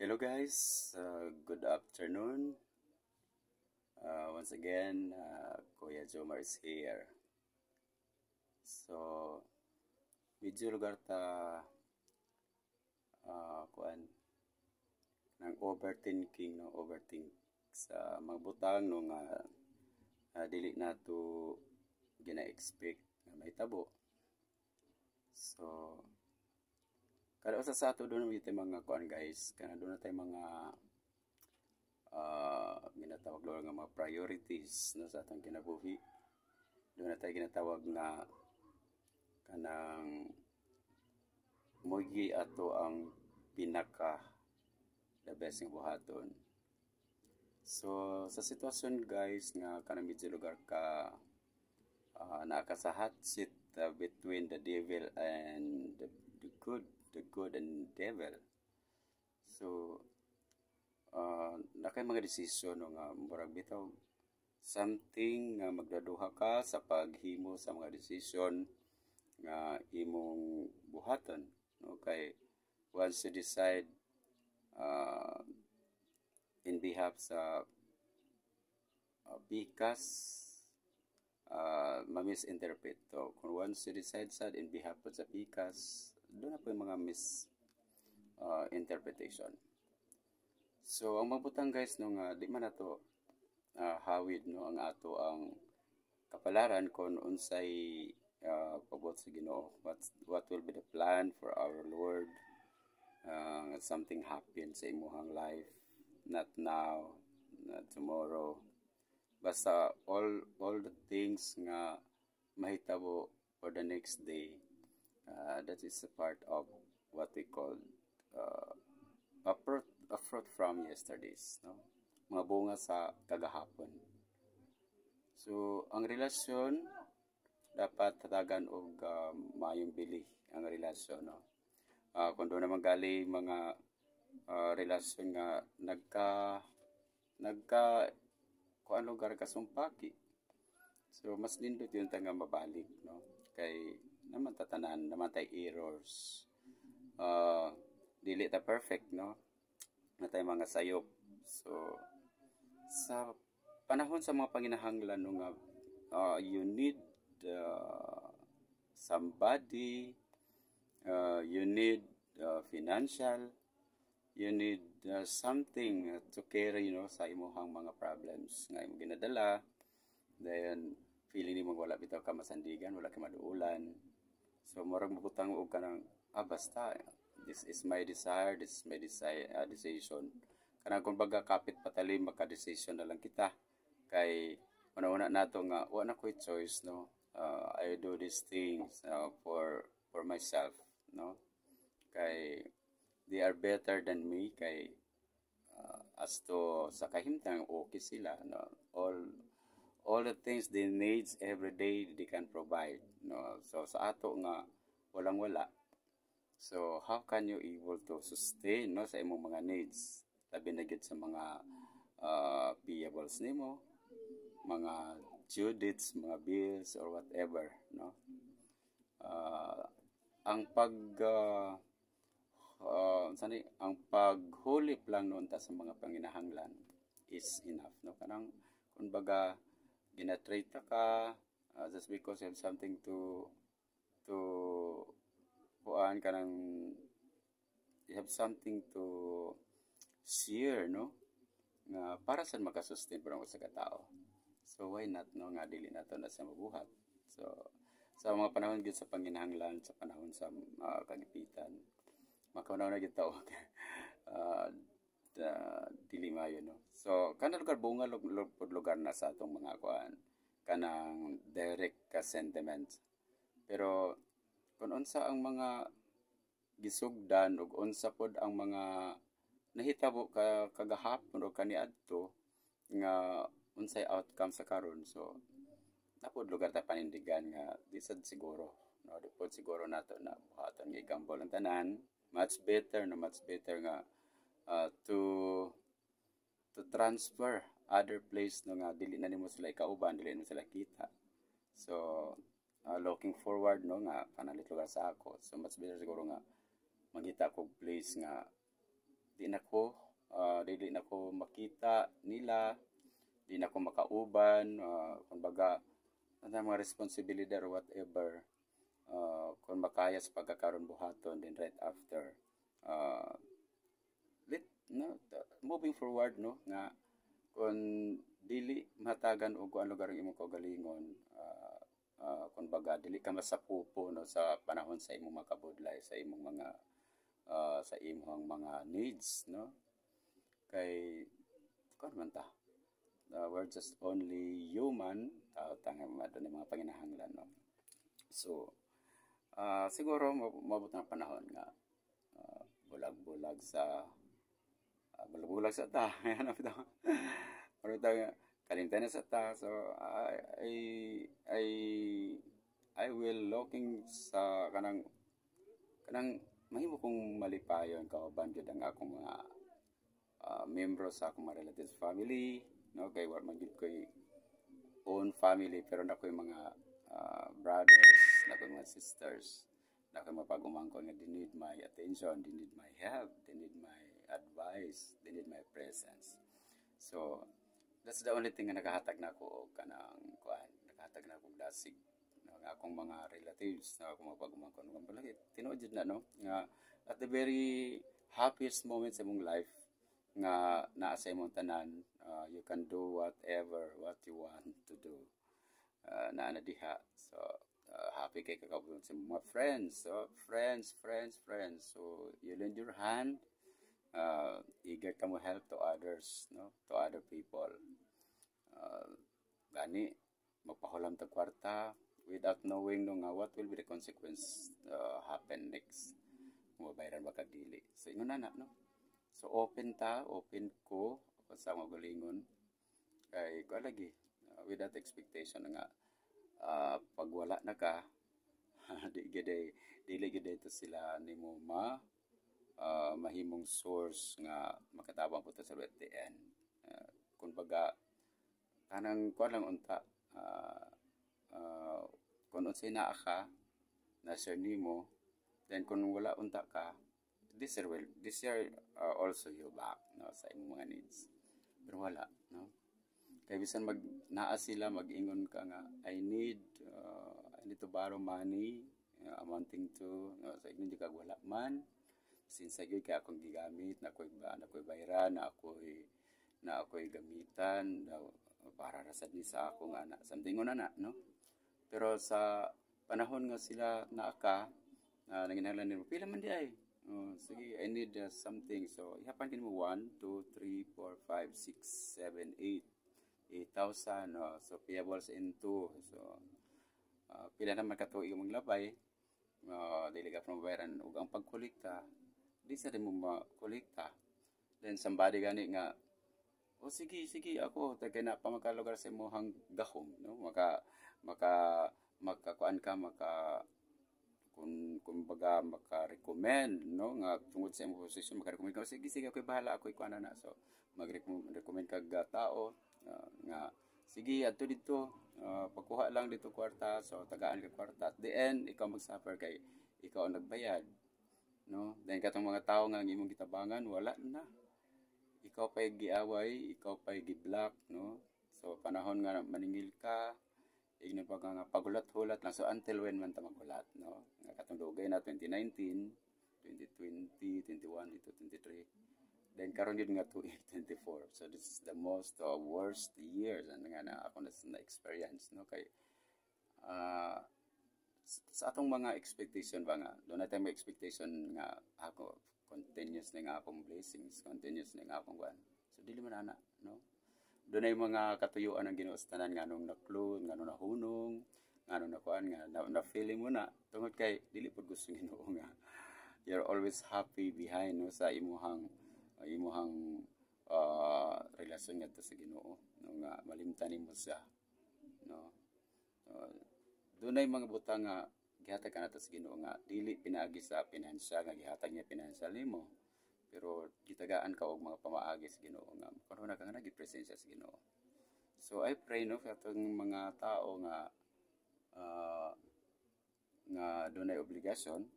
Hello guys, good afternoon. Once again, Kuya Jomar is here. So, medyo lugar ta kuan ng overthinking no overthink sa mga butang no nga dili nato gina-expect nga mahitabo. So, kada usa sa ato doon mga kuan guys, kana doon tay mga ginatawag lo nga mga priorities no sa atong kinabuhi. Doon na tayo ginatawag na kanang mugi ato ang pinaka the best nga buhaton. So sa sitwasyon guys nga kanang medyo lugar ka naa sa hot seat between the devil and the good and devil. So na kay mga desisyon no, nga murag bitaw something nga magdaduha ka sa paghimo sa mga desisyon nga imong buhaton no kay once you decide in behalf sa pikas ma-misinterpret to kung once you decide sad in behalf sa pikas doon na po yung mga misinterpretation. So ang mabutang guys no nga di man nato hawid no ang ato ang kapalaran kung unsay pabot sa Ginoo, what will be the plan for our Lord, something happen sa imuhang life, not now, not tomorrow, basta all the things nga mahitabo for the next day, that is a part of what we call a fruit from yesterdays, no? Mga bunga sa kagahapon. So ang relasyon dapat tatagan og mayong bili ang relasyon, no? Kung doon naman gali mga relasyon nga nagka kuan lugar kasumpaki, so mas nindot yun nga mabalik, no? Kay naman tatanan naman tay errors, dili ta perfect, no? Natay mga sayop. So sa panahon sa mga panginahanglan no nga you need somebody, you need financial, you need something to carry, you know, sa imuhang mga problems nga imong ginadala, then feeling nimo wala bitaw ka masandigan, wala ka maduulan, so murag mabutang og kanang basta this is my desire, this is my decision. Kanang kung baga kapit patalim maka-decision na lang kita kay una-una nato nga wala na ko'y choice, no? I do these things for myself, no? Kay they are better than me, kay as to sa kahimtang okay sila, no? All the things they needs every day they can provide, no? So sa ato nga walang wala, so how can you able to sustain, no, sa imong mga needs, labi na gid sa mga payables nimo, mga due dates, mga bills or whatever, no? Ang ang paghulip lang noon ta sa mga panginahanglan is enough, no? Kanang kung baga ginatrade ka just because you have something to kuan kanang you have something to share, no? Nga para sa makasustain para sa katao. So why not, no, nga dili nato na sa mabuhat. So sa mga panahon gyud sa panginahanglan, sa panahon sa kagipitan, makauna na gyud tawo dili mayo, no? So kana lugar bunga lugar na sa atong mga kuan kanang direct ka sentiments. Pero kung unsa ang mga gisugdan ug unsa pod ang mga nahitabo kagahapon o kaniadto nga unsay outcome sa karon, so napod lugar ta panindigan nga di sad siguro, no? Di pod siguro nato na buhaton nga igambol ang tanan. Much better nga to transfer other place, no, nga dili na nimo sila ikauban, dili nimo sila kita. So looking forward, no, nga panalit lugar sa ako, so much better siguro nga mangita kog place nga dili na ko makita nila, di na ko makauban, kumbaga ano mga responsibilidad or whatever, kung makaya sa pagkakaroon buhaton, then right after, uh, moving forward, no, nga kung dili matagan og kuan lugar ang imong kaugalingon, kung baga dili ka masapupo, no, sa panahon sa imong makabudlay, sa imong mga sa imong mga needs, no, kay kung man ta, we're just only human, tao tanga madon mga panginahanglan, no. So siguro mabot na panahon nga bulag-bulag sa bulag-bulag sa ta ano ito ano ito kalimtan na sa ta. So I I will looking sa kanang mahimo kong malipayon kauban jud ang akong mga membro sa akong mga relatives family, no, kay wa man jud koy own family pero na koy mga brothers, na koy mga sisters, na koy mapag-umangkon nga they need my attention, they need my help, they need my advice, they need my presence. So that's the only thing nga nakahatag na ako kanang kuan, nakahatag na akong dasig ng akong mga relatives na akong mapag-umangkon ng balay tinuod jud na, no, nga at the very happiest moments sa imong life nga naa sa imong tanan, you can do whatever what you want to do, naa na diha. So happy kay kakabulong sa mga friends, so friends, so you lend your hand, eager ka mo help to others, no, to other people, gani magpahulam ta kwarta without knowing, no, nga what will be the consequence happen next, mabayran ba kag dili. So ingon na, no, so open ko sa mga galingon kay ko lagi, without expectation nga pag wala na ka dili gid ito sila nimo mahimong source nga makatabang po sa at the end. Kung baga kanang kuan lang unta, kung unsay naa ka na share nimo, then kung wala unta ka, this year also you back, no, sa imong mga needs. Pero wala, no, kay bisan naa sila mag-ingon ka nga I need to borrow money, amounting to, no, sa ingon di kag wala man, since gyud kay akong gigamit na ako'y bayran, na ako'y gamitan para ra sad ni sa akong anak, something on na, no. Pero sa panahon nga sila naa ka, nanginahanglan nimo pila man di ay, sige I need something, so ihapan kin mo 1 2 3 4 5 6 7 8 8,000, so payables into, so pila naman katuig mong labay, dili ka from bayaran ug ang pagkolekta di sa mo makolekta, then somebody gani nga sige ako tagay na pa makalugar sa imong gahom, no, makakuan ka kung baga maka-recommend, no, nga tungod sa imong posisyon maka-recommend ka, sige ako'y bahala, ako'y kuan na, so mag-recommend kag tao nga sige adto dito, pagkuha lang dito kwarta, so tagaan ka kwarta, at the end ikaw mag-suffer kay ikaw ang nagbayad, no. Then katong mga tao nga imong gitabangan wala na, ikaw pa'y giaway, ikaw pa'y gi-block, no. So panahon nga maningil ka, igno pa nga pagulat-hulat lang, so until when man ta magulat, no, nga katong dugay na 2019 2020 21 dito 23, then karon yun nga 2024, so this is the most worst years nga na ako na experience, no, kay sa atong mga expectation ba nga doon natin may expectation nga ako continuous na nga akong blessings, continuous na nga akong kuan, so dili man ana, no. Doon ay mga katuyuan ang Ginoo sa tanan nga nung naklud, nga nung nahunong, nga nung nakuan, nga na feeling mo na tungod kay dili pud gusto ng Ginoo nga you're always happy behind, no, sa imuhang relasyon ngadto sa Ginoo, no, nga malimtan nimo siya, no. Doon ay mga butang nga gihatag ka nato sa Ginoo nga dili pinaagi sa financial nga gihatag niya financial nimo, pero gitagaan ka og mga pamaagi sa Ginoo nga karon na ka nga nagipresensya sa Ginoo. So I pray, no, sa atong mga tao nga doon ay obligasyon,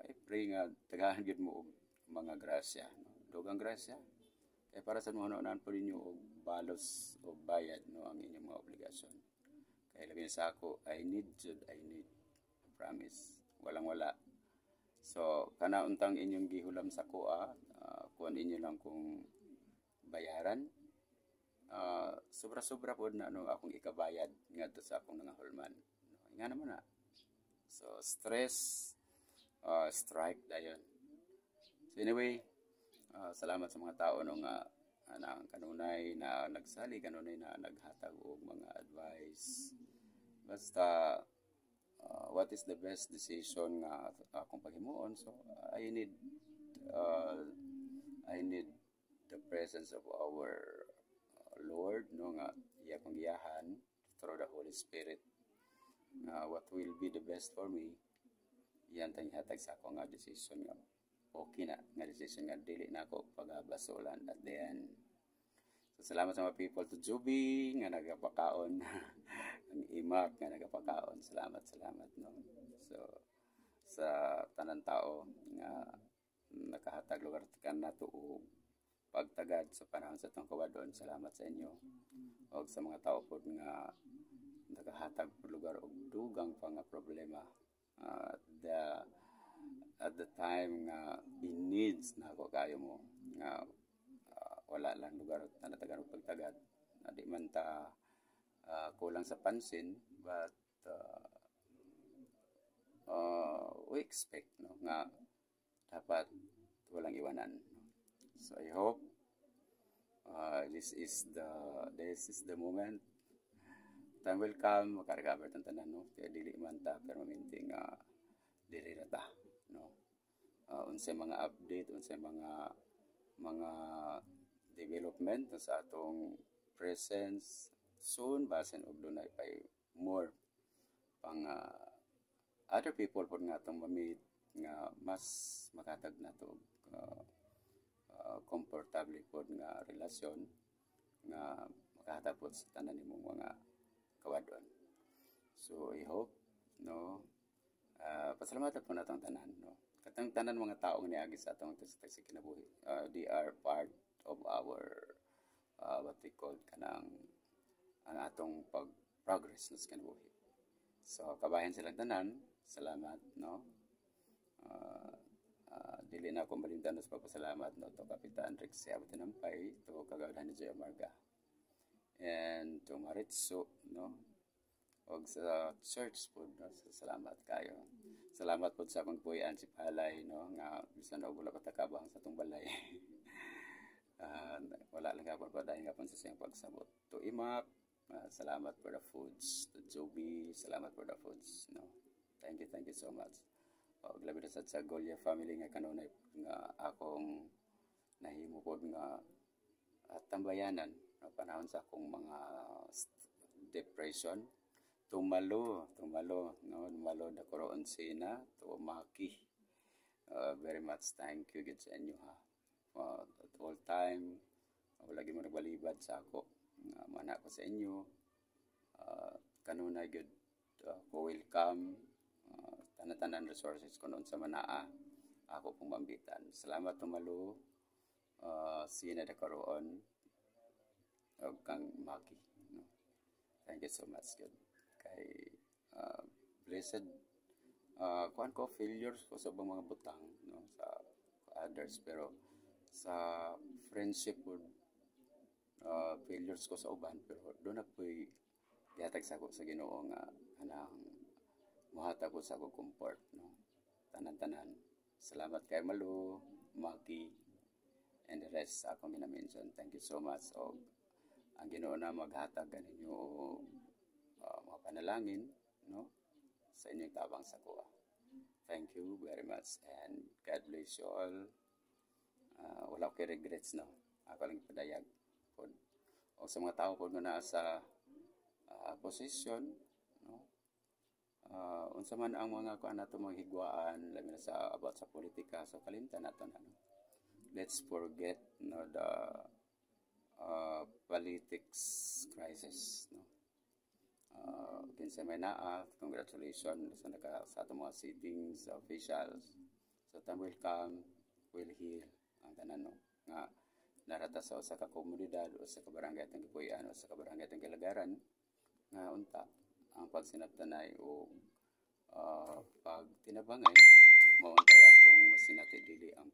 I pray nga tagaan gyud mo og mga grasya, no, dugang grasya. Kaya para sa mga naan po ninyo og balos o bayad no ang inyong mga obligasyon. Kaya labi sa ako, I need. Promise. Walang wala. So, kana untang inyong gihulam sa kuha, kuan inyo lang kung bayaran. Sobra-sobra po na ano, akong ikabayad ngadto sa akong nangahulman. Nga naman na. So, stress, strike dayon. So anyway, salamat sa mga tao no nga anang kanunay na nagsali, kanunay na naghatag og mga advice. Basta what is the best decision nga akong paghimuon. So I need the presence of our Lord no nga iya kong giyahan through the Holy Spirit. What will be the best for me? Yan tang ihatag sa ako nga decision nga okay na nga decision nga dili na ako pagabasolan at the end. So salamat sa mga people to Juby nga nagapakaon ang imak nga nagapakaon. Salamat no. So sa tanan tao nga nakahatag lugar kan nato og pagtagad sa panahon sa tong kawadon. Salamat sa inyo. O sa mga tao pod nga nakahatag pod lugar og dugang pa nga problema. At the time nga in needs na ako kayo mo nga wala lang lugar na natagan og pagtagad na di man ta kulang sa pansin but we expect no nga dapat walang iwanan. So I hope this is the moment. Time will come makarecover tang tanan no kaya dili man ta permanente nga dili ra ta no. Unsay mga update, unsay mga development sa atong presence soon basin og dunay pay more pang other people pod nga atong mamit nga mas makatag nato comfortable pod nga relasyon nga makahatag pod sa tanan nimong mga kawadon. So I hope no pasalamatan po natong tanan no. Katang tanan mga tao nga niagi sa atong sa kinabuhi. They are part of our what we call kanang ang atong pag-progress sa kinabuhi. So kabayan silang tanan, salamat no. Dili na ako malimtan sa pagpasalamat no to Kapitan Rex Abutinampay, to Kagawad ni Joy Amarga, and to Maritso no og sa church po no? Salamat kayo. Salamat po sa akong puyan si Palay no nga bisan og wala patakabang sa tong balay. Wala lang ako padayon gapon sa siyang pagsabot. To Imak, salamat for the foods. To Joby, salamat for the foods no. Thank you so much. Og labi na sa Golia family nga kanunay nga akong nahimo pod nga tambayanan no panahon sa akong mga depression. Tumalo no na koroon sina to Maki. Very much thank you gid sa inyo ha. At all time wala gyud mo nagbalibad sa ako nga mana ko sa inyo. Kanunay gud ko welcome tanan-tanan resources ko noon sa Manaa. Ako pong mambitan. Salamat tumalo sina da karoon og kang Maki no. Thank you so much good. Kay blessed kuan ko failures ko sa mga butang no sa others pero sa friendship ko failures ko sa uban pero do na po'y gihatag sa ko sa Ginoo nga anang mahatag ko sa ko comfort no tanan-tanan. Salamat kay Malu, Maki, and the rest sa akong ginamention. Thank you so much og ang Ginoo na maghatag kaninyo mga panalangin no sa inyong tabang sa kuha. Thank you very much and God bless you all. Wala ko regrets no. Ako lang padayag pod. O sa mga tao pod nga naa sa position no. Unsa man ang mga kuan nato mga higwaan labi na sa about sa politika so kalimtan nato na no. Let's forget no the politics crisis no. Kinsa may naa, congratulations sa atong mga sittings officials. So time will come, will heal ang tanan no. nga narata sa usa ka komunidad o sa kabarangay atong gipuy-an o sa kabarangay atong gilagaran nga unta ang pagsinabtanay o pagtinabangay mao untay atong masinati dili ang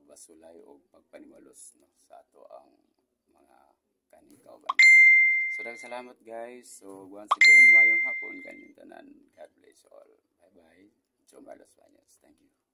basulay o pagpanimalos no, sa ato ang mga kaning kauban. So daghang salamat guys. So once again, mayong hapon kaning tanan. God bless you all. Bye bye. Jomar Las Bañas. Thank you.